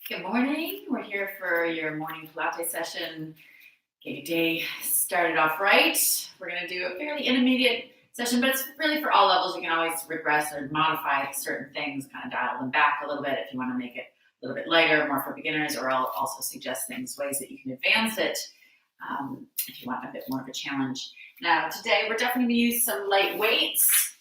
Good morning. We're here for your morning Pilates session. Get your day started off right. We're going to do a fairly intermediate session, but it's really for all levels. You can always regress or modify certain things, kind of dial them back a little bit if you want to make it a little bit lighter, more for beginners, or I'll also suggest ways that you can advance it if you want a bit more of a challenge. Now, today we're definitely going to use some light weights.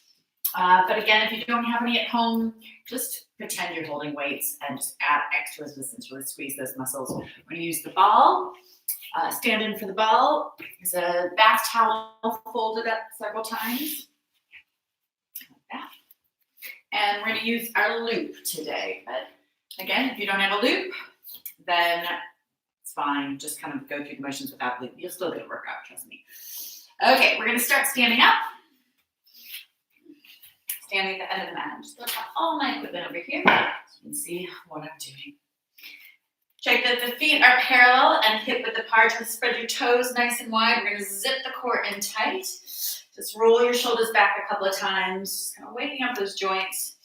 But again, if you don't have any at home, just pretend you're holding weights and just add extra resistance, really squeeze those muscles. We're going to use the ball. Stand in for the ball. There's a bath towel folded up several times. Like that. And we're going to use our loop today. But again, if you don't have a loop, then it's fine. Just kind of go through the motions without loop. You'll still get a workout, trust me. Okay, we're going to start standing up. Standing at the end of the mat. I'm just going to have all my equipment over here so you can see what I'm doing. Check that the feet are parallel and hip width apart. Try to spread your toes nice and wide. We're going to zip the core in tight. Just roll your shoulders back a couple of times. Just kind of waking up those joints.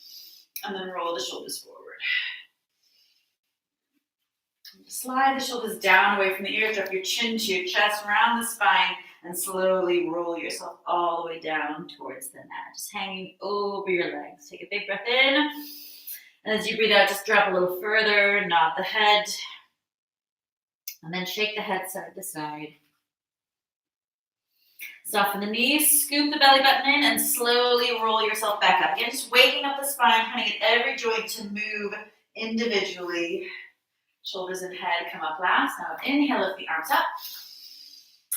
And then roll the shoulders forward. Slide the shoulders down away from the ears. Drop your chin to your chest, round the spine. And slowly roll yourself all the way down towards the mat, just hanging over your legs. Take a big breath in. And as you breathe out, just drop a little further, nod the head. And then shake the head side to side. Soften the knees, scoop the belly button in, and slowly roll yourself back up. Again, just waking up the spine, trying to get every joint to move individually. Shoulders and head come up last. Now inhale, lift the arms up.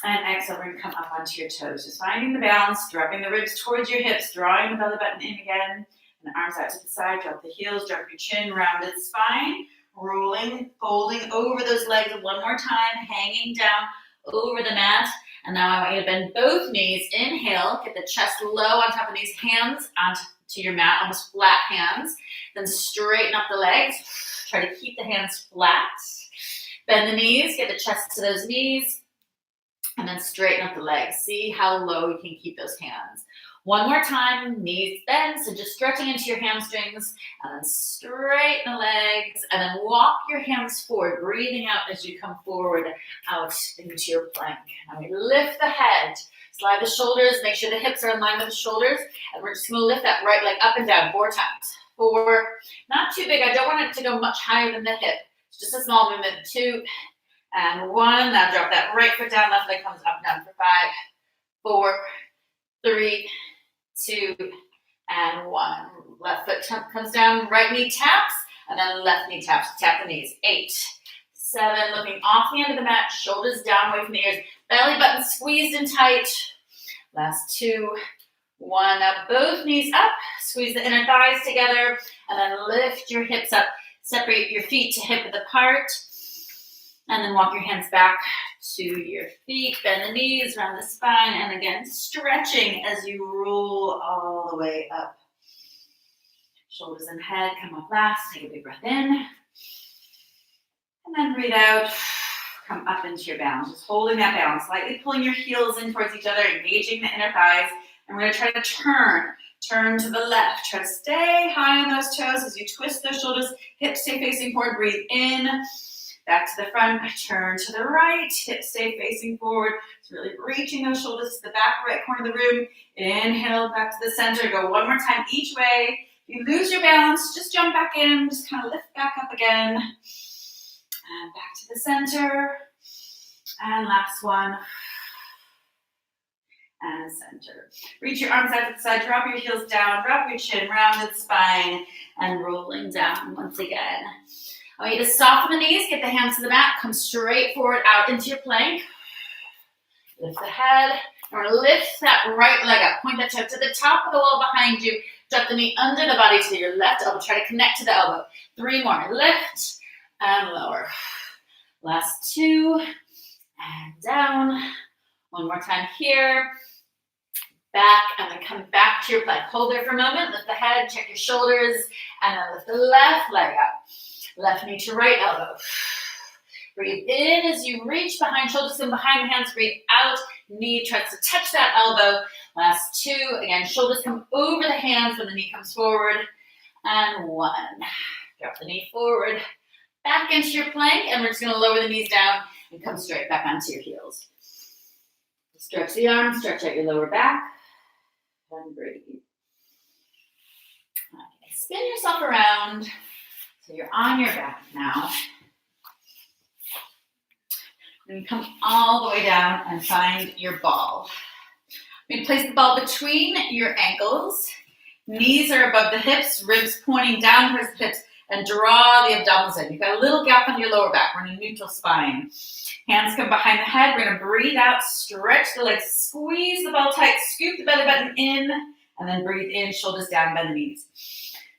And exhale, we're going to come up onto your toes. Just finding the balance, dropping the ribs towards your hips, drawing the belly button in again. And the arms out to the side, drop the heels, drop your chin, rounded spine. Rolling, folding over those legs one more time, hanging down over the mat. And now I want you to bend both knees. Inhale, get the chest low on top of the knees, hands onto your mat, almost flat hands. Then straighten up the legs. Try to keep the hands flat. Bend the knees, get the chest to those knees. And then straighten up the legs. See how low you can keep those hands. One more time, knees bend, so just stretching into your hamstrings, and then straighten the legs, and then walk your hands forward, breathing out as you come forward out into your plank. Now we lift the head, slide the shoulders, make sure the hips are in line with the shoulders, and we're just gonna lift that right leg up and down 4 times. 4, not too big, I don't want it to go much higher than the hip. It's just a small movement, 2, and 1, now drop that right foot down, left leg comes up, down for 5, 4, 3, 2, and 1. Left foot comes down, right knee taps, and then left knee taps, tap the knees. 8, 7, looking off the end of the mat, shoulders down away from the ears, belly button squeezed in tight. Last 2, 1, now both knees up, squeeze the inner thighs together, and then lift your hips up, separate your feet to hip width apart. And then walk your hands back to your feet, bend the knees, round the spine, and again, stretching as you roll all the way up. Shoulders and head come up last, take a big breath in. And then breathe out, come up into your balance, just holding that balance, slightly pulling your heels in towards each other, engaging the inner thighs. And we're gonna try to turn to the left. Try to stay high on those toes as you twist those shoulders, hips stay facing forward, breathe in. Back to the front, turn to the right, hips stay facing forward. So really reaching those shoulders to the back right corner of the room. Inhale, back to the center. Go one more time each way. If you lose your balance, just jump back in. Just kind of lift back up again. And back to the center. And last one. And center. Reach your arms out to the side. Drop your heels down. Drop your chin, rounded spine. And rolling down once again. I want you to soften the knees, get the hands to the mat, come straight forward out into your plank. Lift the head. And we're going to lift that right leg up. Point that toe to the top of the wall behind you. Drop the knee under the body to your left elbow. Try to connect to the elbow. 3 more. Lift and lower. Last 2. And down. One more time here. Back, and then come back to your plank. Hold there for a moment. Lift the head, check your shoulders, and then lift the left leg up. Left knee to right elbow. Breathe in as you reach behind, shoulders come behind the hands. Breathe out, knee tries to touch that elbow. Last 2, again, shoulders come over the hands when the knee comes forward. And 1, drop the knee forward, back into your plank, and we're just gonna lower the knees down and come straight back onto your heels. Stretch the arms, stretch out your lower back, and breathe. Okay. Spin yourself around so you're on your back now. And come all the way down and find your ball. You're gonna place the ball between your ankles. Knees are above the hips, ribs pointing down towards the hips, and draw the abdominals in. You've got a little gap on your lower back. We're in a neutral spine. Hands come behind the head. We're gonna breathe out, stretch the legs, squeeze the ball tight, scoop the belly button in, and then breathe in, shoulders down, bend the knees.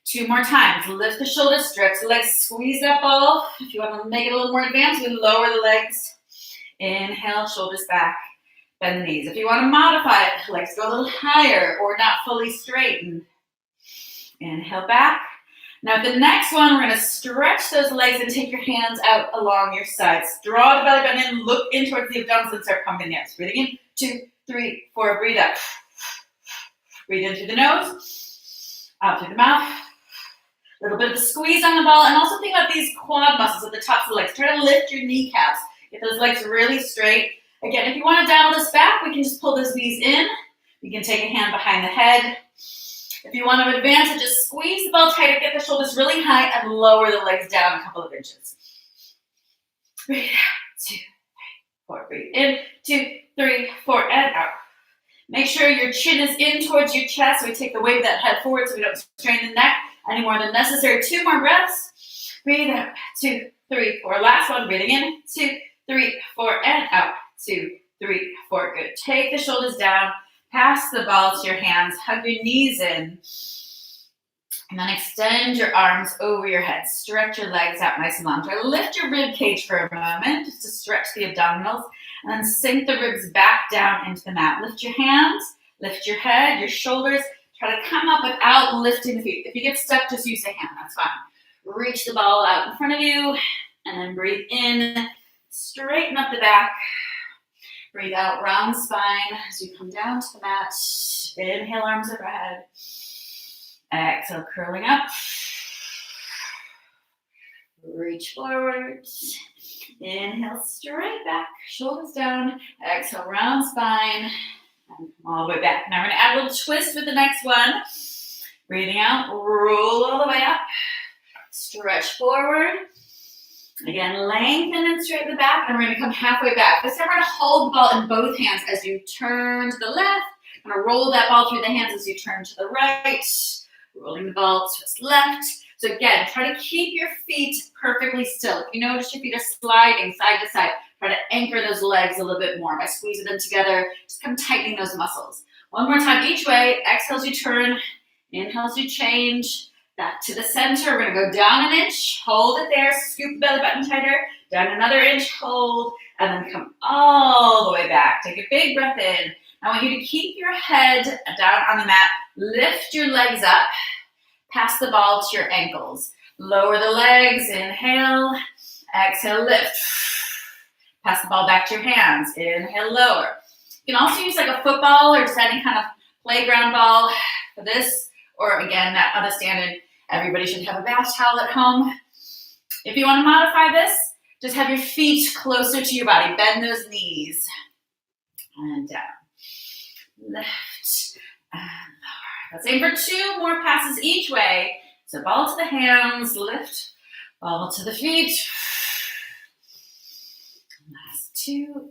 2 more times. Lift the shoulders, stretch the legs, squeeze that ball. If you want to make it a little more advanced, we lower the legs. Inhale, shoulders back, bend the knees. If you want to modify it, legs go a little higher or not fully straightened. Inhale back. Now the next one, we're going to stretch those legs and take your hands out along your sides. Draw the belly button in, look in towards the abdominals and start pumping the abs. Breathing in, 2, 3, 4, breathe out. Breathe in through the nose, out through the mouth. A little bit of a squeeze on the ball, and also think about these quad muscles at the tops of the legs. Try to lift your kneecaps. Get those legs really straight. Again, if you want to dial this back, we can just pull those knees in. You can take a hand behind the head. If you want to advance it, just squeeze the ball tighter, get the shoulders really high, and lower the legs down a couple of inches. Breathe out, 2, 3, 4. Breathe in, 2, 3, 4, and out. Make sure your chin is in towards your chest, so we take the weight of that head forward so we don't strain the neck any more than necessary. 2 more breaths. Breathe out, 2, 3, 4. Last one, breathing in, 2, 3, 4, and out. 2, 3, 4. Good. Take the shoulders down. Pass the ball to your hands. Hug your knees in. And then extend your arms over your head. Stretch your legs out nice and long. Try to lift your rib cage for a moment just to stretch the abdominals. And then sink the ribs back down into the mat. Lift your hands. Lift your head, your shoulders. Try to come up without lifting the feet. If you get stuck, just use a hand. That's fine. Reach the ball out in front of you. And then breathe in. Straighten up the back. Breathe out, round the spine as you come down to the mat. Inhale, arms overhead. Exhale, curling up. Reach forward. Inhale, straight back, shoulders down. Exhale, round spine. And come all the way back. Now we're going to add a little twist with the next one. Breathing out, roll all the way up. Stretch forward. Again, lengthen and straighten the back, and we're going to come halfway back. This time we're going to hold the ball in both hands as you turn to the left. I'm going to roll that ball through the hands as you turn to the right. Rolling the ball to the left. So again, try to keep your feet perfectly still. If you notice your feet are sliding side to side, try to anchor those legs a little bit more by squeezing them together. Just come tightening those muscles. One more time each way. Exhales, you turn. Inhales, you change. Back to the center. We're going to go down an inch. Hold it there. Scoop the belly button tighter. Down another inch. Hold. And then come all the way back. Take a big breath in. I want you to keep your head down on the mat. Lift your legs up. Pass the ball to your ankles. Lower the legs. Inhale. Exhale, lift. Pass the ball back to your hands. Inhale, lower. You can also use like a football or just any kind of playground ball for this. Or again, that other standard, everybody should have a bath towel at home. If you want to modify this, just have your feet closer to your body. Bend those knees. And down. Lift and lower. Let's aim for 2 more passes each way. So ball to the hands, lift, ball to the feet. Last 2.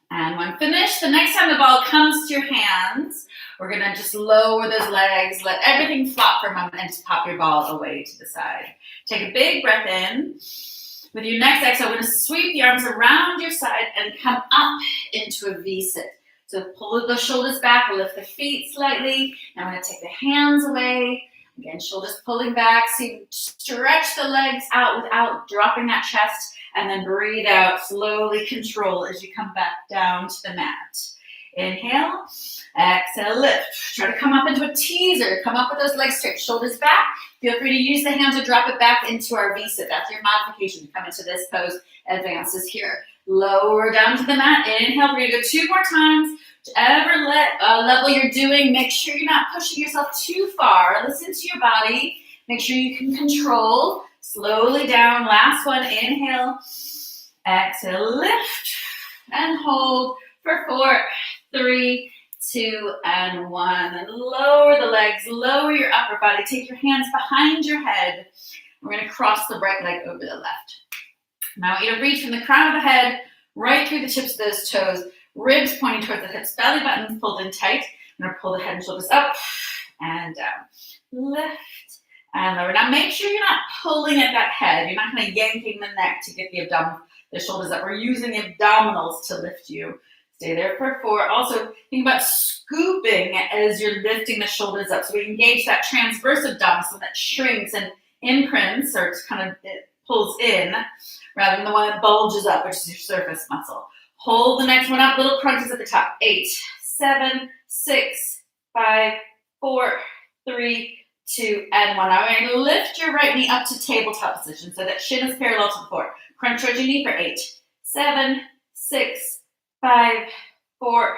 And when finished, the next time the ball comes to your hands, we're going to just lower those legs, let everything flop for a moment, and just pop your ball away to the side. Take a big breath in. With your next exhale, we're going to sweep the arms around your side and come up into a V-sit. So pull the shoulders back, lift the feet slightly. Now I'm going to take the hands away. Again, shoulders pulling back. So you stretch the legs out without dropping that chest. And then breathe out, slowly control as you come back down to the mat. Inhale, exhale, lift. Try to come up into a teaser. Come up with those legs straight, shoulders back. Feel free to use the hands or drop it back into our V-sit. That's your modification to come into this pose. Advances here. Lower down to the mat. Inhale, we're going to go 2 more times. Whichever level you're doing, make sure you're not pushing yourself too far. Listen to your body. Make sure you can control. slowly down. Last one, inhale, exhale, lift and hold for 4, 3, 2, and 1. And lower the legs, lower your upper body. Take your hands behind your head. We're going to cross the right leg over the left. Now I want you to reach from the crown of the head right through the tips of those toes, ribs pointing towards the hips, belly button pulled in tight. I'm going to pull the head and shoulders up and down. Lift and lower. Now make sure you're not pulling at that head. You're not kind of yanking the neck to get the shoulders up. We're using the abdominals to lift you. Stay there for 4. Also, think about scooping as you're lifting the shoulders up. So we engage that transverse abdominal so that shrinks and imprints, or it's kind of, it pulls in, rather than the one that bulges up, which is your surface muscle. Hold the next one up, little crunches at the top. 8, 7, 6, 5, 4, 3, 2, and 1. Now we're going to lift your right knee up to tabletop position so that shin is parallel to the floor. Crunch towards your knee for 8, 7, 6, 5, 4,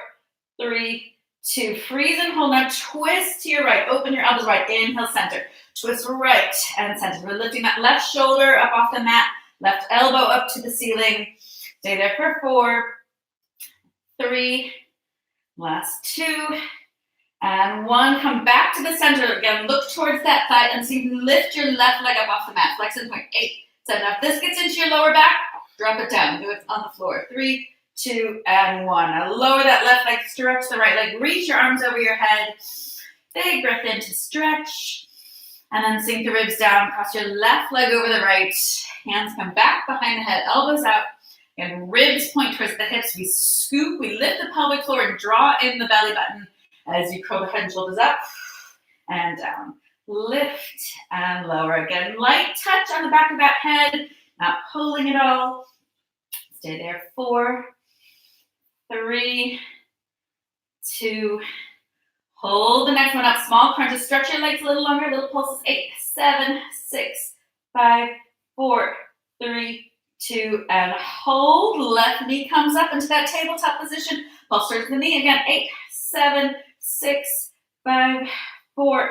3, 2. Freeze and hold. Now twist to your right. Open your elbows right. Inhale, center. Twist right and center. We're lifting that left shoulder up off the mat. Left elbow up to the ceiling. Stay there for 4, 3, last 2, and 1. Come back to the center again. Look towards that thigh and see if you can lift your left leg up off the mat. Flex in point. 8, 7. Now if this gets into your lower back, drop it down. Do it on the floor. 3, 2, and 1. Now lower that left leg, stretch the right leg. Reach your arms over your head. Big breath in to stretch. And then sink the ribs down. Cross your left leg over the right. Hands come back behind the head. Elbows out. And ribs point towards the hips. We scoop. We lift the pelvic floor and draw in the belly button as you curl the head and shoulders up and down. Lift and lower. Again, light touch on the back of that head. Not pulling at all. Stay there. 4, 3, 2. Hold the next one up. Small crunches. Stretch your legs a little longer. Little pulses. 8, 7, 6, 5, 4, 3, 2, and hold. Left knee comes up into that tabletop position. Pulse towards the knee again. 8, 7, 6, 5, 4,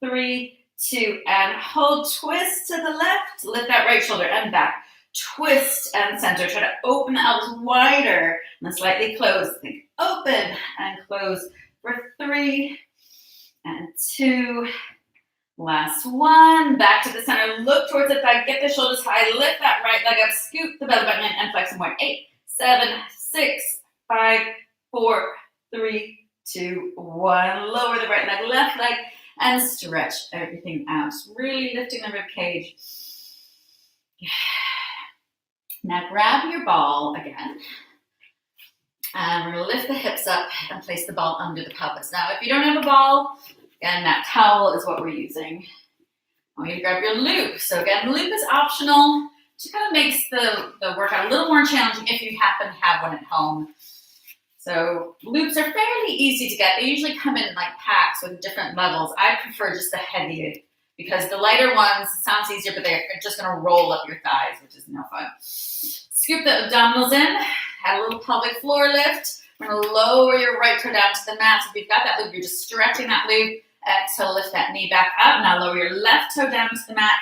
3, 2, and hold. Twist to the left. Lift that right shoulder and back. Twist and center. Try to open the elbows wider and then slightly close. Think open and close for 3 and 2. Last 1. Back to the center. Look towards the thigh. Get the shoulders high. Lift that right leg up. Scoop the belly button in and flex in point. 8, 7, 6, 5, 4, 3, 2, 1. Lower the right leg, left leg, and stretch everything out. Really lifting the rib cage. Now grab your ball again. And we're going to lift the hips up and place the ball under the pelvis. Now, if you don't have a ball, again, that towel is what we're using. I want you to grab your loop. So again, the loop is optional. It kind of makes the workout a little more challenging if you happen to have one at home. So loops are fairly easy to get. They usually come in like packs with different levels. I prefer just the heavier because the lighter ones, it sounds easier, but they're just going to roll up your thighs, which is no fun. Scoop the abdominals in. Add a little pelvic floor lift. We're going to lower your right toe down to the mat. So if you've got that loop, you're just stretching that loop. Exhale, lift that knee back up. Now lower your left toe down to the mat.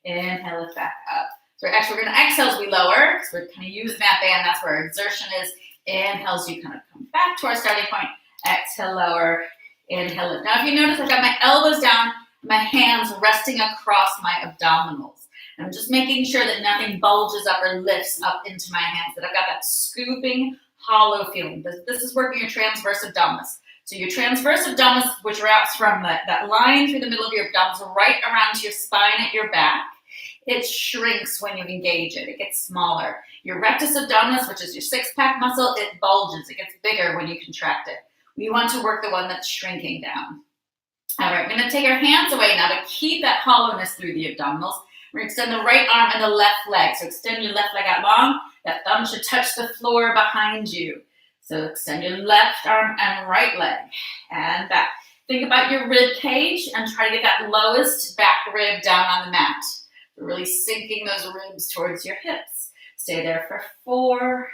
Inhale, lift back up. So we're going to exhale as we lower. So we're kind of using that band. That's where our exertion is. Inhale as you kind of come back to our starting point. Exhale, lower. Inhale, lift. Now if you notice, I've got my elbows down, my hands resting across my abdominals. I'm just making sure that nothing bulges up or lifts up into my hands, that I've got that scooping, hollow feeling. This is working your transverse abdominis. So your transverse abdominis, which wraps from that line through the middle of your abdominis right around to your spine at your back, it shrinks when you engage it. It gets smaller. Your rectus abdominis, which is your six-pack muscle, it bulges. It gets bigger when you contract it. We want to work the one that's shrinking down. All right, we're going to take our hands away now to keep that hollowness through the abdominals. We're going to extend the right arm and the left leg. So extend your left leg out long. That thumb should touch the floor behind you. So extend your left arm and right leg and back. Think about your rib cage and try to get that lowest back rib down on the mat. We're really sinking those ribs towards your hips. Stay there for 4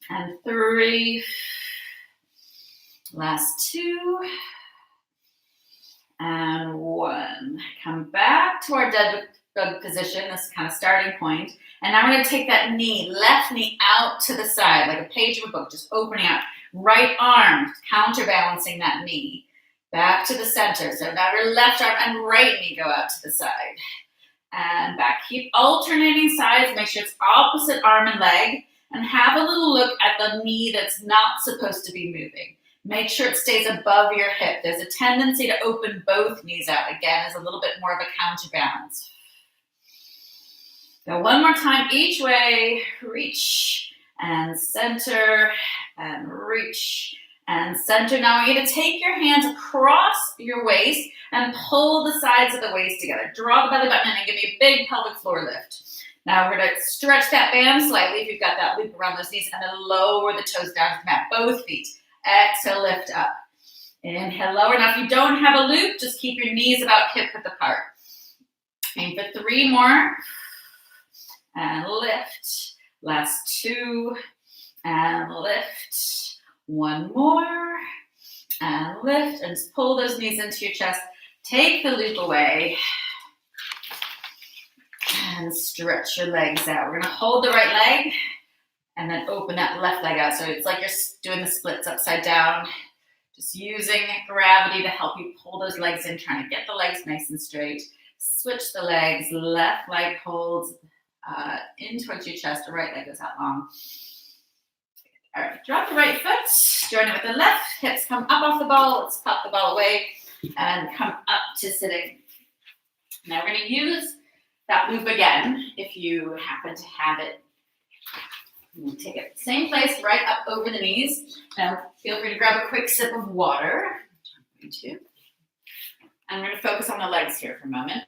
and 3. Last 2 and 1. Come back to our dead bug position, this kind of starting point. And now we're going to take that knee, left knee out to the side, like a page of a book, just opening out. Right arm, counterbalancing that knee. Back to the center. So now your left arm and right knee go out to the side. And back. Keep alternating sides. Make sure it's opposite arm and leg. And have a little look at the knee that's not supposed to be moving. Make sure it stays above your hip. There's a tendency to open both knees out. Again, as a little bit more of a counterbalance. Go one more time each way. Reach and center and reach and center. Now I want you to take your hands across your waist and pull the sides of the waist together. Draw the belly button in and give me a big pelvic floor lift. Now we're going to stretch that band slightly if you've got that loop around those knees, and then lower the toes down to the mat, both feet. Exhale, lift up. Inhale, lower. Now if you don't have a loop, just keep your knees about hip width apart. Aim for 3 more. And lift. Last 2. And lift. 1 more. And lift. And just pull those knees into your chest. Take the loop away. And stretch your legs out. We're going to hold the right leg and then open that left leg out. So it's like you're doing the splits upside down. Just using gravity to help you pull those legs in, trying to get the legs nice and straight. Switch the legs. Left leg holds in towards your chest. The right leg goes out long. All right, drop the right foot. Join it with the left. Hips come up off the ball. Let's pop the ball away and come up to sitting. Now we're going to use that loop again if you happen to have it. We'll take it same place, right up over the knees. Now feel free to grab a quick sip of water. I'm going to focus on the legs here for a moment.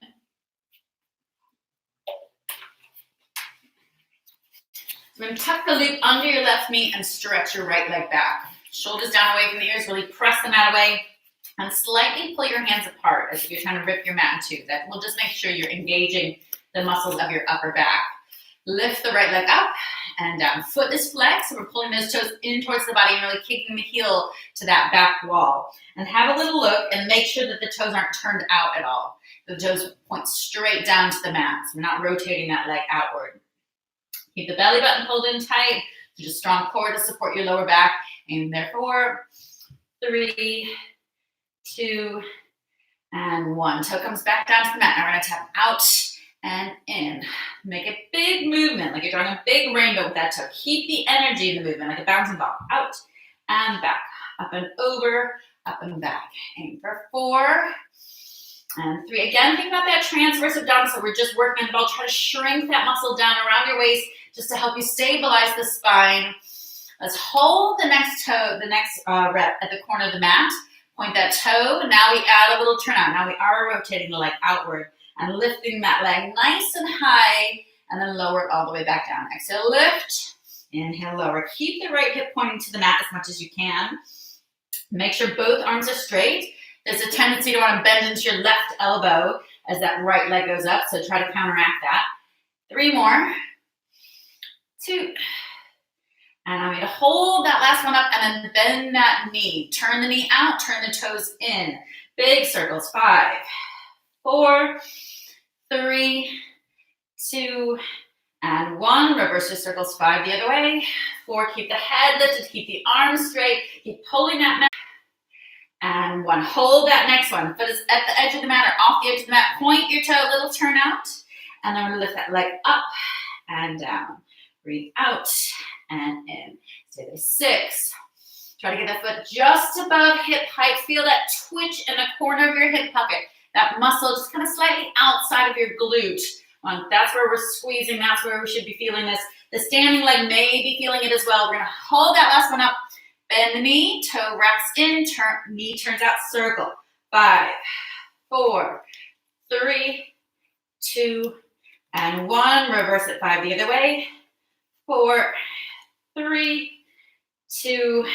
So we're going to tuck the loop under your left knee and stretch your right leg back. Shoulders down away from the ears, really press the mat away. And slightly pull your hands apart as if you're trying to rip your mat in two. That will just make sure you're engaging the muscles of your upper back. Lift the right leg up and down. Foot is flexed, so we're pulling those toes in towards the body and really kicking the heel to that back wall. And have a little look and make sure that the toes aren't turned out at all. The toes point straight down to the mat, so we're not rotating that leg outward. Keep the belly button pulled in tight. Just a strong core to support your lower back. And there 4, 3, 2, and 1. Toe comes back down to the mat. Now we're going to tap out and in. Make a big movement, like you're drawing a big rainbow with that toe. Keep the energy in the movement, like a bouncing ball. Out and back, up and over, up and back. Aim for 4 and 3. Again, think about that transverse abdominal. So we're just working on the ball. Try to shrink that muscle down around your waist just to help you stabilize the spine. Let's hold the next toe, the next rep at the corner of the mat. Point that toe. Now we add a little turn out. Now we are rotating the leg outward and lifting that leg nice and high, and then lower it all the way back down. Exhale, lift. Inhale, lower. Keep the right hip pointing to the mat as much as you can. Make sure both arms are straight. There's a tendency to want to bend into your left elbow as that right leg goes up, so try to counteract that. 3 more. 2. And I'm going to hold that last one up and then bend that knee. Turn the knee out, turn the toes in. Big circles. 5, 4, 3, 2, and 1. Reverse your circles 5 the other way. 4, keep the head lifted, keep the arms straight, keep pulling that mat. And 1, hold that next one. Foot is at the edge of the mat or off the edge of the mat. Point your toe, little turn out. And then we're going to lift that leg up and down. Breathe out and in. Stay there. 6. Try to get that foot just above hip height. Feel that twitch in the corner of your hip pocket. That muscle just kind of slightly outside of your glute. That's where we're squeezing. That's where we should be feeling this. The standing leg may be feeling it as well. We're going to hold that last one up. Bend the knee. Toe wraps in. Knee turns out. Circle. 5, 4, 3, 2, and 1. Reverse it 5 the other way. 4, 3, 2,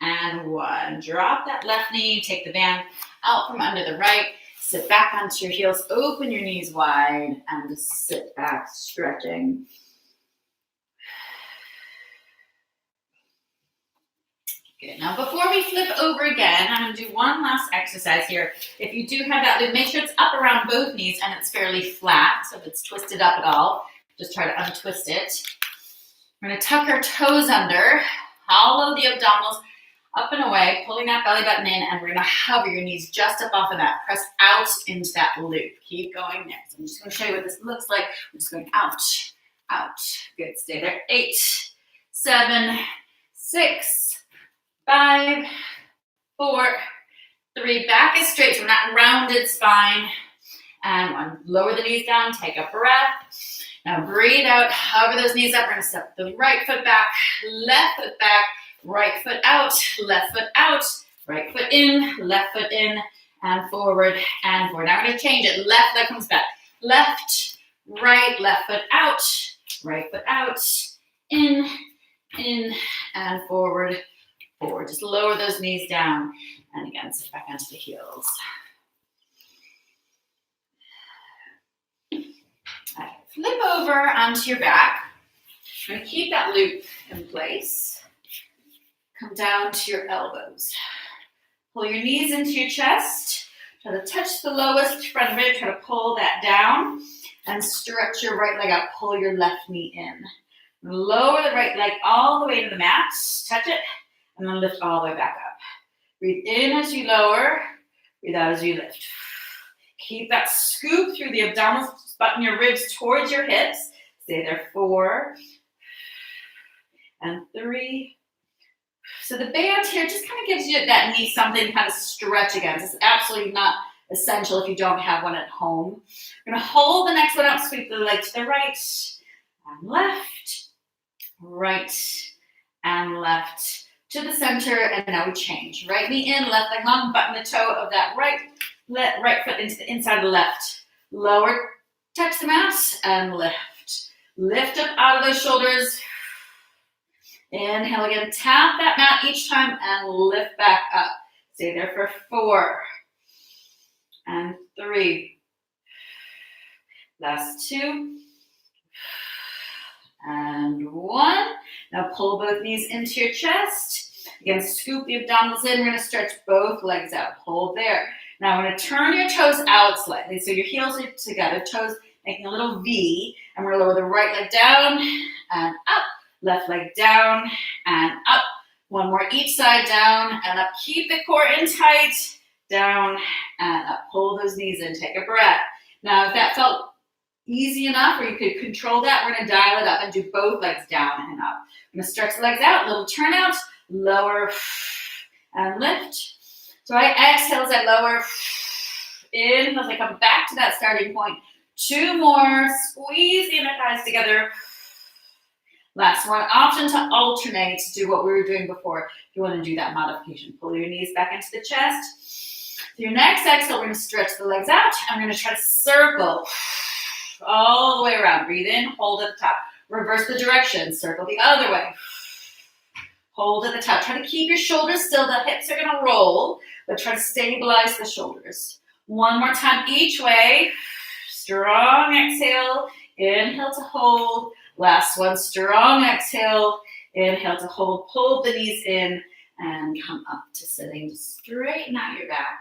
and 1. Drop that left knee. Take the band out from under the right. Sit back onto your heels. Open your knees wide and just sit back, stretching. Good. Now, before we flip over again, I'm going to do one last exercise here. If you do have that loop, make sure it's up around both knees and it's fairly flat. So if it's twisted up at all, just try to untwist it. We're going to tuck our toes under, hollow the abdominals up and away, pulling that belly button in, and we're going to hover your knees just up off of that. Press out into that loop. Keep going there. So I'm just going to show you what this looks like. We're just going out, out. Good. Stay there. 8, 7, 6, 5, 4, 3, back is straight, so we're not rounded spine. And 1, lower the knees down, take a breath. Now breathe out, hover those knees up. We're gonna step the right foot back, left foot back, right foot out, right foot in, and forward, and forward. Now we're gonna change it, left leg comes back. Left, right, left foot out, in, and forward. Forward. Just lower those knees down. And again, sit back onto the heels. Right. Flip over onto your back. You're going to keep that loop in place. Come down to your elbows. Pull your knees into your chest. Try to touch the lowest front rib. Try to pull that down. And stretch your right leg out. Pull your left knee in. Lower the right leg all the way to the mat. Touch it. And then lift all the way back up. Breathe in as you lower. Breathe out as you lift. Keep that scoop through the abdominals. Button your ribs towards your hips. Stay there. 4 and 3. So the band here just kind of gives you that knee something to kind of stretch against. It's absolutely not essential if you don't have one at home. We're going to hold the next one up. Sweep the leg to the right and left. Right and left. To the center, and now we change. Right knee in, left leg long, button the toe of that right foot into the inside of the left. Lower, touch the mat, and lift. Lift up out of those shoulders. Inhale again, tap that mat each time, and lift back up. Stay there for 4 and 3. Last 2 and 1. Now pull both knees into your chest. Again, scoop the abdominals in. We're going to stretch both legs out. Hold there. Now I'm going to turn your toes out slightly. So your heels are together, toes making a little V. And we're going to lower the right leg down and up. Left leg down and up. One more each side, down and up. Keep the core in tight. Down and up. Pull those knees in. Take a breath. Now if that felt easy enough, or you could control that, we're going to dial it up and do both legs down and up. I'm going to stretch the legs out, little turn out, lower and lift. So I exhale as I lower, inhale as I come back to that starting point. 2 more, squeeze the inner thighs together. Last one, option to alternate, to do what we were doing before. If you want to do that modification, pull your knees back into the chest. For your next exhale, we're going to stretch the legs out. I'm going to try to circle all the way around. Breathe in, hold at the top. Reverse the direction, circle the other way. Hold at the top. Try to keep your shoulders still. The hips are going to roll, but try to stabilize the shoulders. One more time each way. Strong exhale. Inhale to hold. Last one, strong exhale. Inhale to hold. Pull the knees in and come up to sitting. Straighten out your back.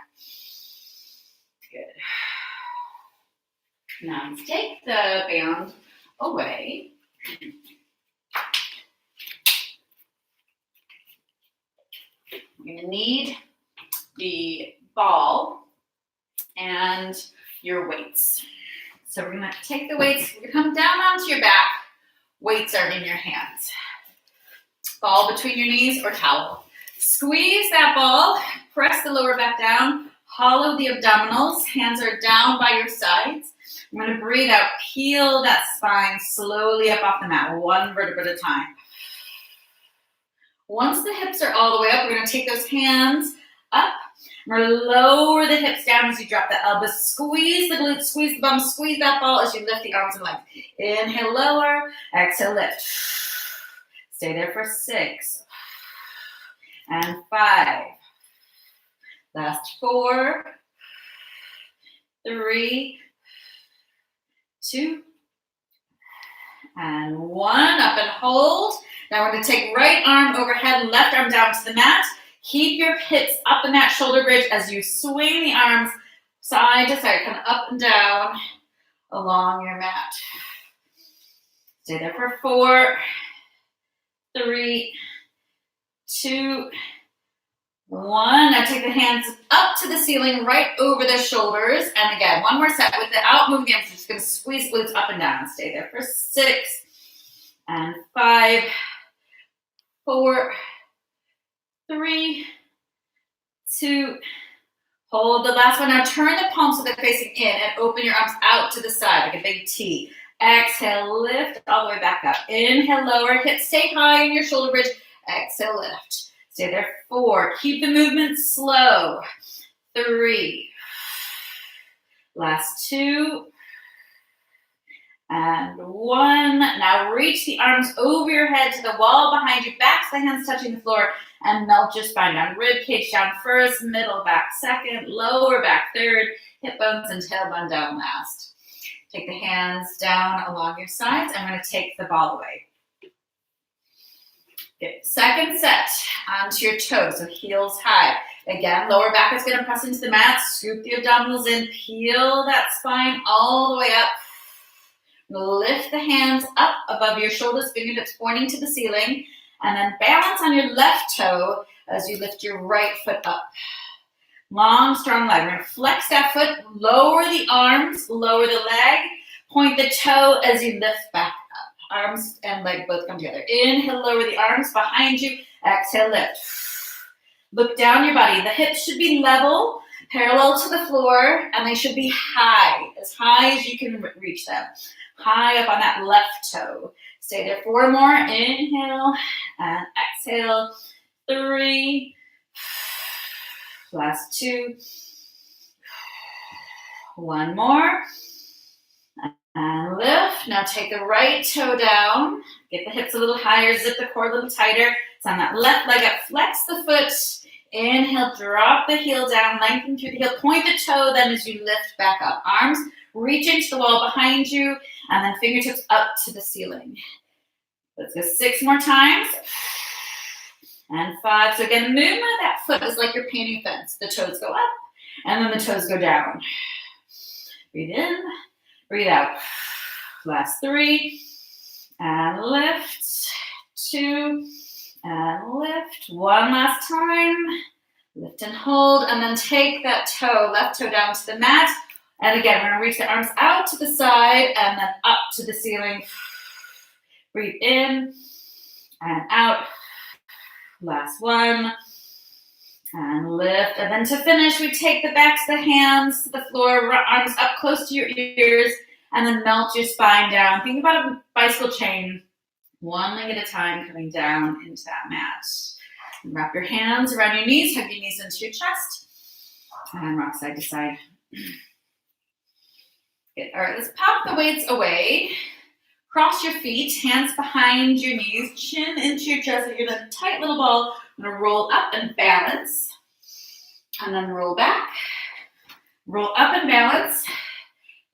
Good. Now let's take the band away. You're going to need the ball and your weights. So we're going to take the weights, you're going to come down onto your back. Weights are in your hands. Ball between your knees or towel. Squeeze that ball, press the lower back down, hollow the abdominals, hands are down by your sides. I'm going to breathe out, peel that spine slowly up off the mat, 1 vertebra at a time. Once the hips are all the way up, we're going to take those hands up. We're going to lower the hips down as you drop the elbows. Squeeze the glutes, squeeze the bum, squeeze that ball as you lift the arms and legs. Inhale, lower. Exhale, lift. Stay there for 6 and 5. Last 4, 3, 2, and 1. Up and hold. Now we're going to take right arm overhead, left arm down to the mat. Keep your hips up in that shoulder bridge as you swing the arms side to side, kind of up and down along your mat. Stay there for 4, 3, 2, 1. Now take the hands up to the ceiling, right over the shoulders. And again, one more set without moving the arms. Just going to squeeze glutes up and down. Stay there for 6 and 5, 4, 3, 2. Hold the last one. Now turn the palms so they're facing in and open your arms out to the side like a big T. Exhale, lift all the way back up. Inhale, lower, hips stay high in your shoulder bridge. Exhale, lift. Stay there. 4. Keep the movement slow. 3. Last 2. And 1. Now reach the arms over your head to the wall behind you. Back to the hands touching the floor. And melt your spine down. Rib cage down first, middle back second, lower back third, hip bones and tailbone down last. Take the hands down along your sides. I'm going to take the ball away. Okay, second set onto your toes, so heels high. Again, lower back is going to press into the mat. Scoop the abdominals in. Peel that spine all the way up. Lift the hands up above your shoulders, fingertips pointing to the ceiling. And then balance on your left toe as you lift your right foot up. Long, strong leg. We're going to flex that foot, lower the arms, lower the leg, point the toe as you lift back up. Arms and leg both come together. Inhale, lower the arms behind you. Exhale, lift. Look down your body. The hips should be level, parallel to the floor, and they should be high as you can reach them. High up on that left toe. Stay there. 4 more. Inhale and exhale. 3. Last 2. 1 more. And lift. Now take the right toe down. Get the hips a little higher. Zip the core a little tighter. It's on that left leg up. Flex the foot. Inhale. Drop the heel down. Lengthen through the heel. Point the toe then as you lift back up. Arms reach into the wall behind you. And then fingertips up to the ceiling. Let's go 6 more times. And 5. So again, the movement of that foot is like you're painting a fence. The toes go up, and then the toes go down. Breathe in, breathe out. Last 3. And lift. 2. And lift. 1 last time. Lift and hold, and then take that toe, left toe down to the mat. And again, we're going to reach the arms out to the side and then up to the ceiling. Breathe in and out. Last 1. And lift. And then to finish, we take the backs of the hands to the floor, arms up close to your ears, and then melt your spine down. Think about a bicycle chain, 1 leg at a time coming down into that mat. And wrap your hands around your knees, hug your knees into your chest, and rock side to side. Good. All right, let's pop the weights away. Cross your feet, hands behind your knees, chin into your chest. You're in a tight little ball. I'm going to roll up and balance. And then roll back. Roll up and balance.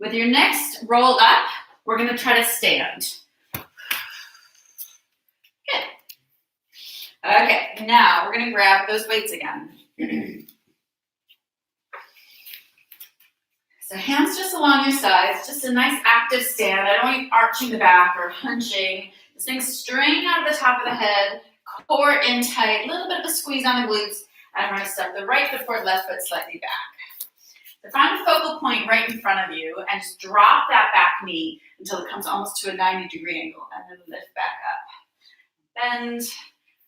With your next roll up, we're going to try to stand. Good. Okay, now we're going to grab those weights again. So hands just along your sides, just a nice active stand. I don't want you arching the back or hunching. This thing straight out of the top of the head, core in tight, a little bit of a squeeze on the glutes, and we're going to step the right foot forward, left foot slightly back. So find a focal point right in front of you and just drop that back knee until it comes almost to a 90-degree angle, and then lift back up. Bend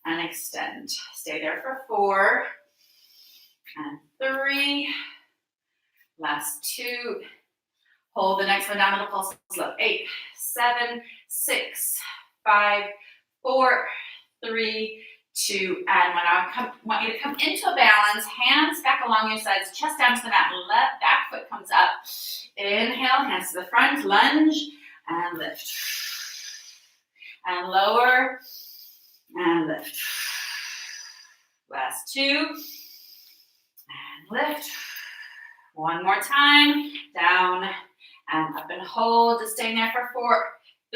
and extend. Stay there for 4 and 3. Last 2. Hold the next one down, little pulse slow. 8, 7, 6, 5, 4, 3, 2, and 1. I want you to come into a balance, hands back along your sides, chest down to the mat, left back foot comes up. Inhale, hands to the front, lunge, and lift. And lower, and lift. Last 2, and lift. 1 more time, down and up and hold, just staying there for 4,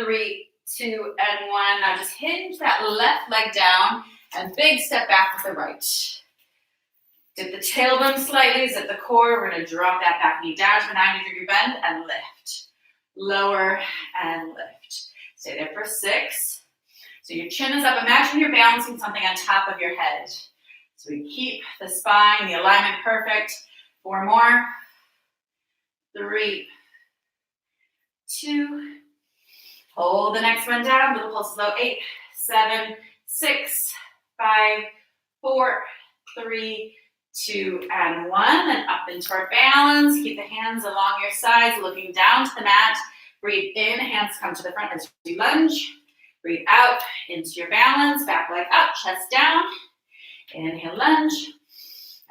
3, 2, and 1. Now just hinge that left leg down and big step back with the right. Dip the tailbone slightly, zip the core. We're going to drop that back knee down to a 90-degree bend and lift. Lower and lift. Stay there for 6. So your chin is up. Imagine you're balancing something on top of your head. So we keep the spine, the alignment perfect. 4 more. 3, 2. Hold the next one down. Little pulse low. 8, 7, 6, 5, 4, 3, 2, and 1. Then up into our balance. Keep the hands along your sides, looking down to the mat. Breathe in, hands come to the front as you lunge. Breathe out into your balance, back leg up, chest down. Inhale, lunge.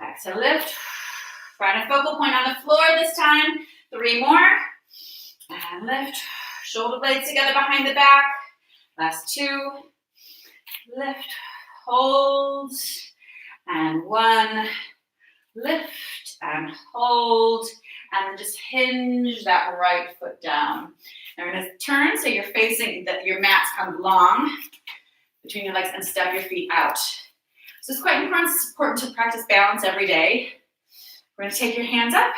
Exhale, lift. Find a focal point on the floor this time. 3 more. And lift. Shoulder blades together behind the back. Last 2. Lift. Hold. And 1. Lift and hold. And then just hinge that right foot down. Now we're going to turn so you're facing, that your mat's come long between your legs, and step your feet out. So it's quite important. It's important to practice balance every day. We're going to take your hands up,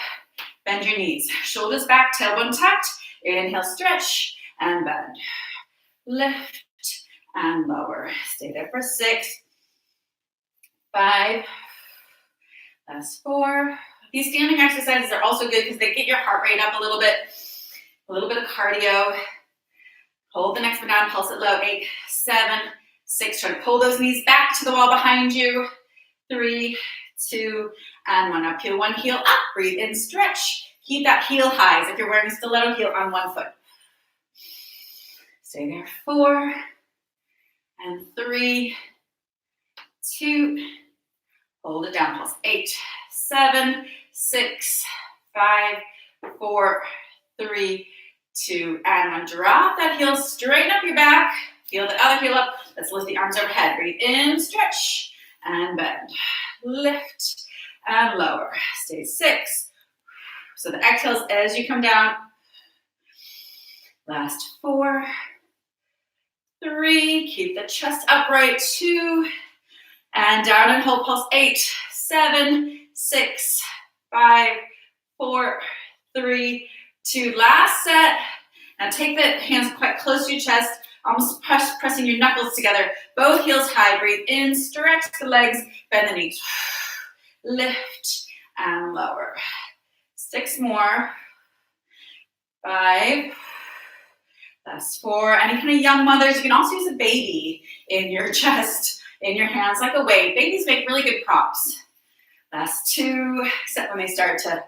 bend your knees, shoulders back, tailbone tucked. Inhale, stretch and bend. Lift and lower. Stay there for 6, 5, last 4. These standing exercises are also good because they get your heart rate up a little bit of cardio. Hold the next one down, pulse it low. 8, 7, 6. Try to pull those knees back to the wall behind you. 3, 2, and 1. Now peel one heel up. Breathe in, stretch. Keep that heel high as if you're wearing a stiletto heel on one foot. Stay there. 4, and 3, 2. Hold it down. Pulse. 8, 7, 6, 5, 4, 3, 2, and 1. Drop that heel, straighten up your back. Feel the other heel up. Let's lift the arms overhead. Breathe in, stretch, and bend. Lift and lower. Stay 6. So the exhales as you come down. Last 4, 3. Keep the chest upright. 2, and down and hold. Pulse. 8, 7, 6, 5, 4, 3, 2. Last set. Now take the hands quite close to your chest, almost pressing your knuckles together. Both heels high. Breathe in, stretch the legs, bend the knees. Lift and lower. 6 more. 5. Last 4. Any kind of young mothers, you can also use a baby in your chest, in your hands, like a weight. Babies make really good props. Last 2, except when they start to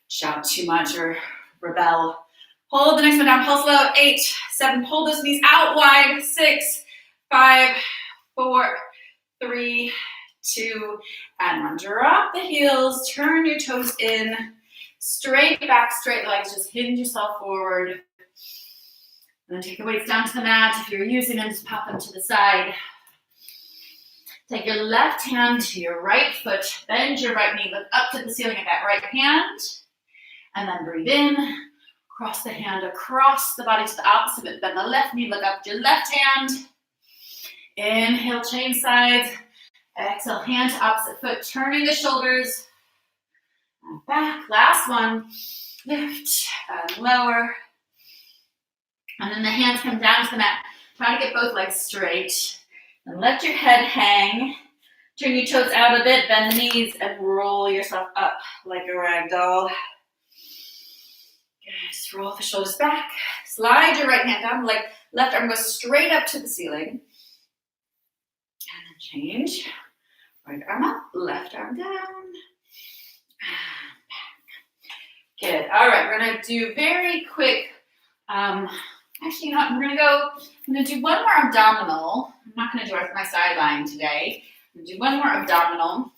shout too much or rebel. Hold the next one down, pulse low. 8, 7, pull those knees out wide. 6, 5, 4, 3, 2, and 1. Drop the heels, turn your toes in, straight back, straight legs, just hinge yourself forward. And then take the weights down to the mat. If you're using them, just pop them to the side. Take your left hand to your right foot, bend your right knee, look up to the ceiling of that right hand, and then breathe in. Cross the hand across the body to the opposite, but bend the left knee, look up to your left hand. Inhale, change sides. Exhale, hand to opposite foot, turning the shoulders. And back, last one. Lift and lower. And then the hands come down to the mat. Try to get both legs straight. And let your head hang. Turn your toes out a bit, bend the knees, and roll yourself up like a rag doll. Just roll the shoulders back. Slide your right hand down, like left arm goes straight up to the ceiling. And then change. Right arm up, left arm down. And back. Good. All right, we're going to do very quick. Actually, you know what? I'm going to do one more abdominal. I'm not going to do my sideline today. I'm going to do one more abdominal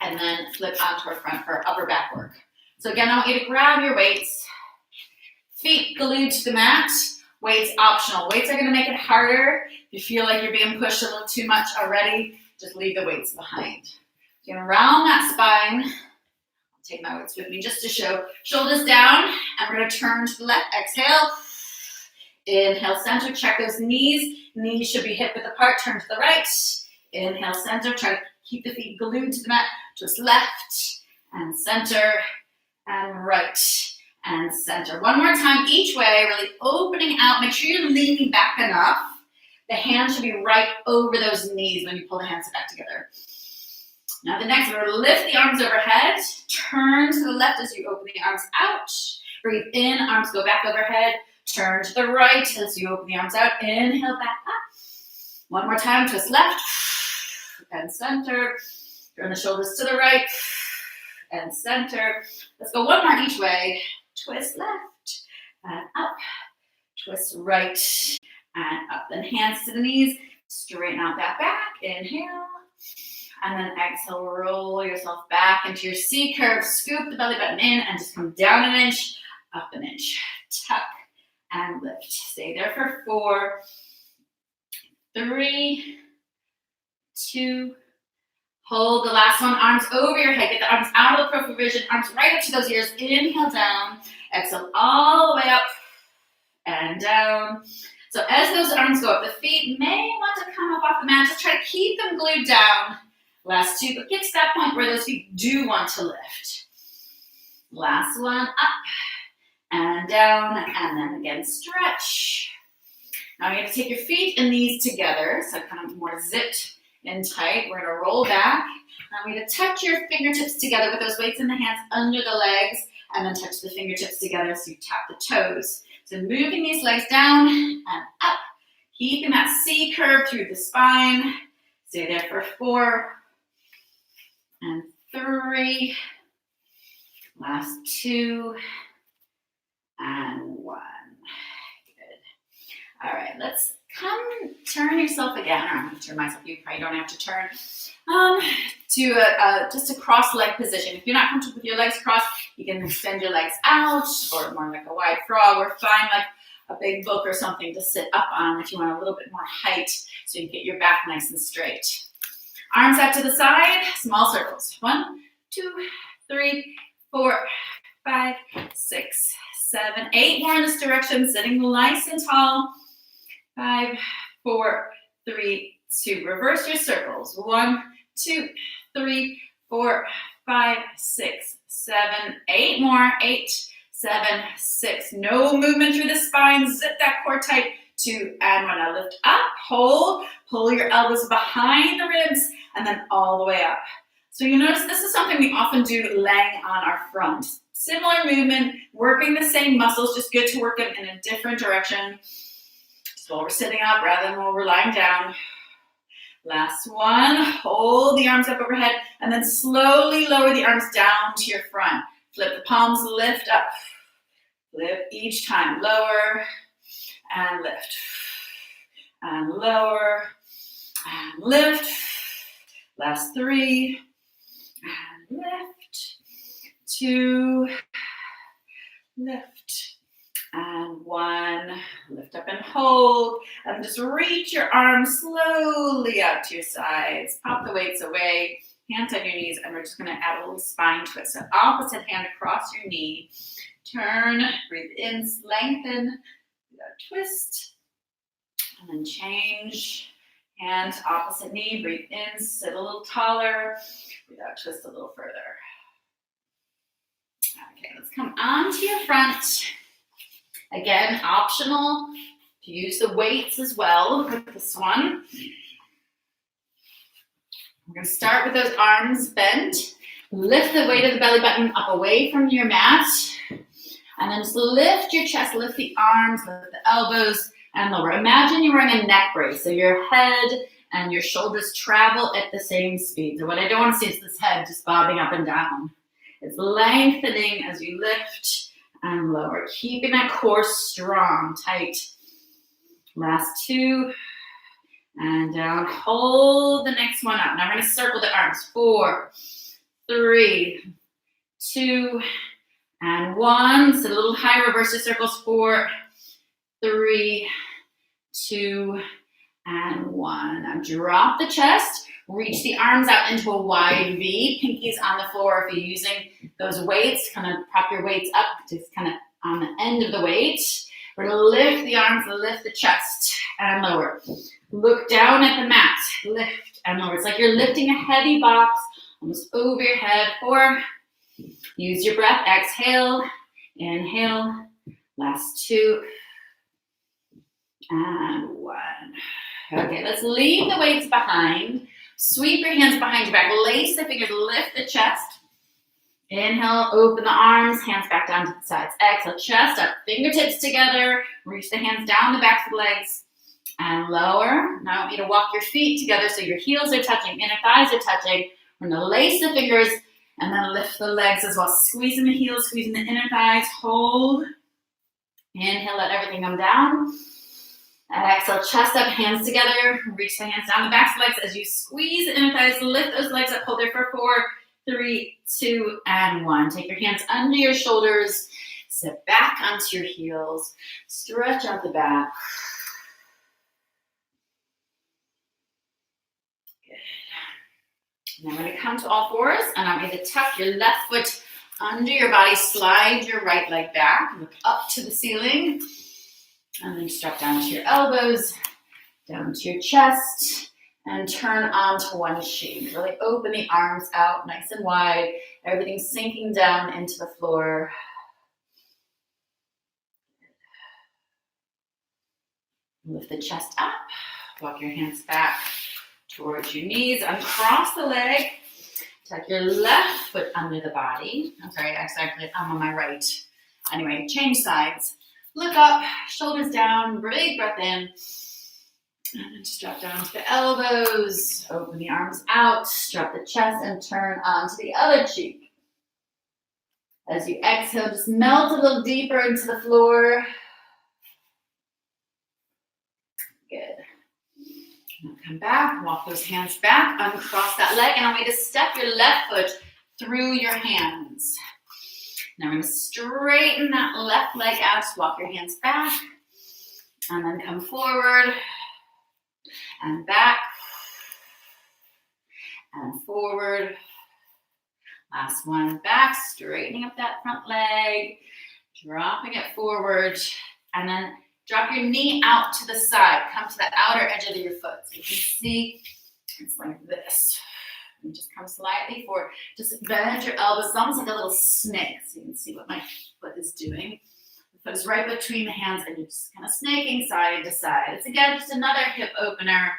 and then flip onto our front for upper back work. So again, I want you to grab your weights, feet glued to the mat, weights optional. Weights are going to make it harder. If you feel like you're being pushed a little too much already, just leave the weights behind. You're going to round that spine. I'll take my weights with me just to show. Shoulders down, and we're going to turn to the left. Exhale. Inhale, center, check those knees. Knees should be hip width apart, turn to the right. Inhale, center, try to keep the feet glued to the mat. Twist left and center and right and center. One more time each way, really opening out. Make sure you're leaning back enough. The hands should be right over those knees when you pull the hands back together. Now the next, we're going to lift the arms overhead. Turn to the left as you open the arms out. Breathe in, arms go back overhead. Turn to the right as you open the arms out. Inhale, back up. One more time, twist left and center. Turn the shoulders to the right and center. Let's go one more each way. Twist left and up. Twist right and up. Then hands to the knees. Straighten out that back. Inhale. And then exhale, roll yourself back into your C curve. Scoop the belly button in and just come down an inch, up an inch. Tuck and lift. Stay there for 4, 3, 2, hold the last one. Arms over your head. Get the arms out of the peripheral vision. Arms right up to those ears. Inhale down. Exhale all the way up and down. So as those arms go up, the feet may want to come up off the mat. Just try to keep them glued down. Last 2, but get to that point where those feet do want to lift. Last one, up and down, and then again, stretch. Now you're going to take your feet and knees together, so kind of more zipped and tight. We're going to roll back. Now we're going to touch your fingertips together with those weights in the hands under the legs, and then touch the fingertips together so you tap the toes. So moving these legs down and up, keeping that C curve through the spine. Stay there for 4 and 3. Last 2 and 1. Good. All right, let's turn yourself again. Or I'm going to turn myself. You probably don't have to turn. To just a cross-leg position. If you're not comfortable with your legs crossed, you can extend your legs out, or more like a wide frog, or find like a big book or something to sit up on if you want a little bit more height, so you get your back nice and straight. Arms out to the side, small circles. 1, 2, 3, 4, 5, 6, 7, 8 more in this direction, sitting nice and tall. 5, 4, 3, 2. Reverse your circles. 1, 2, 3, 4, 5, 6, 7, 8 more. 8, 7, 6. No movement through the spine. Zip that core tight. 2 and 1. Now lift up, hold, pull your elbows behind the ribs, and then all the way up. So you notice this is something we often do laying on our front. Similar movement, working the same muscles, just good to work them in a different direction. So while we're sitting up rather than while we're lying down. Last one, hold the arms up overhead, and then slowly lower the arms down to your front. Flip the palms, lift up. Flip each time, lower and lift. And lower and lift. Last 3 and lift. 2, lift. And 1, lift up and hold, and just reach your arms slowly out to your sides. Pop the weights away, hands on your knees, and we're just gonna add a little spine twist. So opposite hand across your knee, turn, breathe in, lengthen, twist, and then change. Hands opposite knee, breathe in, sit a little taller, breathe out, twist a little further. Okay, let's come onto your front. Again, optional to use the weights as well with this one. We're going to start with those arms bent. Lift the weight of the belly button up away from your mat. And then just lift your chest, lift the arms, lift the elbows, and lower. Imagine you're wearing a neck brace, so your head and your shoulders travel at the same speed. So what I don't want to see is this head just bobbing up and down. It's lengthening as you lift and lower, keeping that core strong, tight. Last 2, and down. Hold the next one up. Now we're going to circle the arms. 4, 3, 2, and 1. Sit a little high, reverse your circles. 4, 3, 2, and 1. Now drop the chest. Reach the arms out into a wide V. Pinkies on the floor. If you're using those weights, kind of prop your weights up, just kind of on the end of the weight. We're gonna lift the arms, lift the chest, and lower. Look down at the mat, lift and lower. It's like you're lifting a heavy box almost over your head. 4, use your breath, exhale, inhale, last 2, and 1. Okay, let's leave the weights behind. Sweep your hands behind your back, lace the fingers, lift the chest. Inhale, open the arms, hands back down to the sides. Exhale, chest up, fingertips together. Reach the hands down the backs of the legs and lower. Now I want you to walk your feet together so your heels are touching, inner thighs are touching. We're gonna lace the fingers and then lift the legs as well. Squeezing the heels, squeezing the inner thighs, hold. Inhale, let everything come down. And exhale, chest up, hands together. Reach the hands down the backs of the legs as you squeeze the inner thighs, lift those legs up, hold there for 4, 3, 2, and 1. Take your hands under your shoulders. Sit back onto your heels. Stretch out the back. Good. Now we're going to come to all fours, and I'm going to tuck your left foot under your body. Slide your right leg back. Look up to the ceiling. And then strap down to your elbows, down to your chest. And turn onto one cheek. Really open the arms out nice and wide. Everything's sinking down into the floor. Lift the chest up. Walk your hands back towards your knees. Uncross the leg. Tuck your left foot under the body. I'm sorry, actually, I'm on my right. Anyway, change sides. Look up, shoulders down, big breath in. And then just drop down to the elbows, open the arms out, drop the chest, and turn onto the other cheek. As you exhale, just melt a little deeper into the floor. Good. Now come back, walk those hands back, uncross that leg, and I want you to step your left foot through your hands. Now we're going to straighten that left leg out, just walk your hands back, and then come forward. And back, and forward. Last one, back, straightening up that front leg, dropping it forward, and then drop your knee out to the side. Come to the outer edge of your foot. So you can see it's like this. And just come slightly forward. Just bend your elbows. It's almost like a little snake, so you can see what my foot is doing. Foot is right between the hands and you're just kind of snaking side to side. It's again just another hip opener.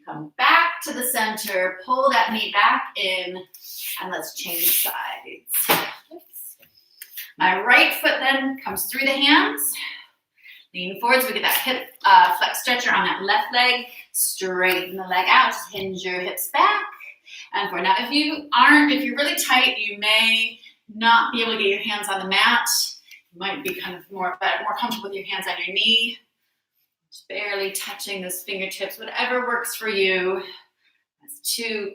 Come back to the center, pull that knee back in, and let's change sides. My right foot then comes through the hands. Lean forward so we get that hip flex stretcher on that left leg. Straighten the leg out, just hinge your hips back. And forward. Now if you're really tight, you may not be able to get your hands on the mat. You might be kind of more comfortable with your hands on your knee. Just barely touching those fingertips, whatever works for you. That's 2.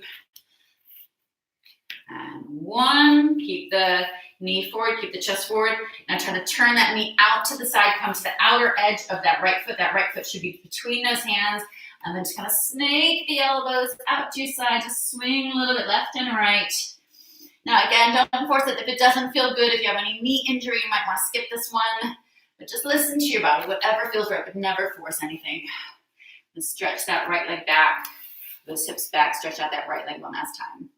And 1. Keep the knee forward, keep the chest forward. Now try to turn that knee out to the side, come to the outer edge of that right foot. That right foot should be between those hands. And then just kind of snake the elbows out to your side. Just swing a little bit left and right. Now again, don't force it. If it doesn't feel good, if you have any knee injury, you might want to skip this one. But just listen to your body, whatever feels right, but never force anything. And stretch that right leg back, those hips back, stretch out that right leg one last time.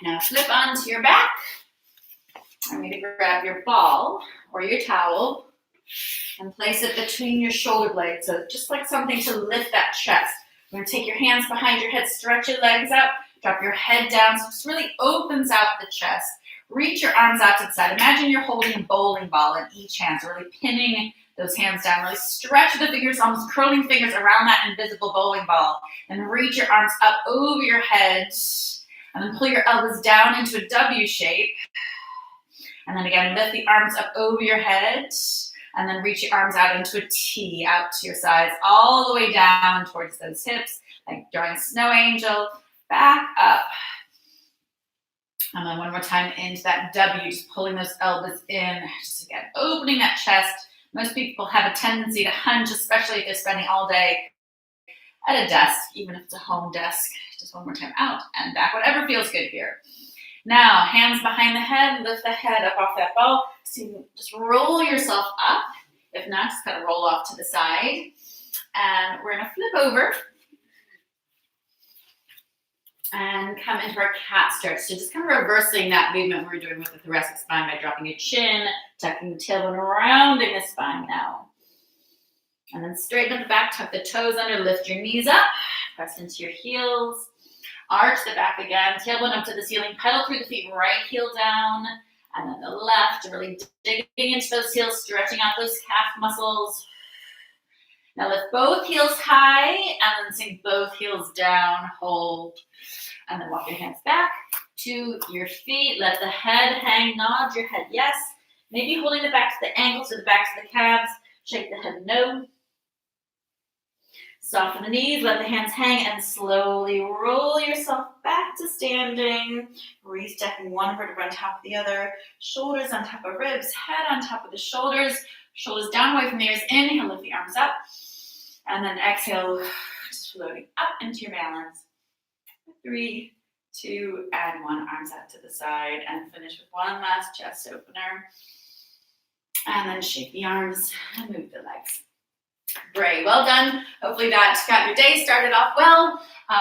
Now flip onto your back. I'm going to grab your ball or your towel and place it between your shoulder blades. So just like something to lift that chest. You're going to take your hands behind your head, stretch your legs out, drop your head down, so it just really opens out the chest. Reach your arms out to the side. Imagine you're holding a bowling ball in each hand, so really pinning those hands down. Really stretch the fingers, almost curling fingers around that invisible bowling ball. And reach your arms up over your head. And then pull your elbows down into a W shape. And then again, lift the arms up over your head. And then reach your arms out into a T, out to your sides, all the way down towards those hips, like drawing a snow angel. Back up. And then one more time into that W, just pulling those elbows in. Just again, opening that chest. Most people have a tendency to hunch, especially if they're spending all day at a desk, even if it's a home desk. Just one more time, out and back, whatever feels good here. Now, hands behind the head, lift the head up off that ball. So you can just roll yourself up If not, just kind of roll off to the side. And we're gonna flip over and come into our cat stretch. So just kind of reversing that movement we were doing with the thoracic spine by dropping your chin, tucking the tailbone, rounding the spine now. And then straighten up the back, tuck the toes under, lift your knees up, press into your heels, arch the back again, tailbone up to the ceiling, pedal through the feet, right heel down, and then the left, really digging into those heels, stretching out those calf muscles. Now lift both heels high, and then sink both heels down, hold, and then walk your hands back to your feet. Let the head hang, nod your head yes. Maybe holding the backs of the ankles or the backs of the calves, shake the head no. Soften the knees, let the hands hang, and slowly roll yourself back to standing. Re-stepping one vertebra on top of the other. Shoulders on top of ribs, head on top of the shoulders. Shoulders down away from the ears. Inhale, lift the arms up. And then exhale, just floating up into your balance. 3, 2, and 1. Arms out to the side. And finish with one last chest opener. And then shake the arms and move the legs. Great, well done. Hopefully that got your day started off well.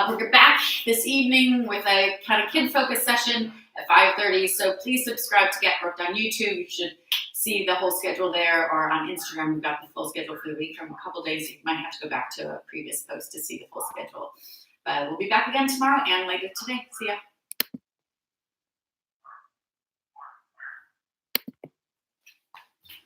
We're back this evening with a kind of kid-focused session at 5:30. So please subscribe to Get Brooked on YouTube. You should see the whole schedule there, or on Instagram. We've got the full schedule for the week from a couple days. You might have to go back to a previous post to see the full schedule. But we'll be back again tomorrow and later today. See ya.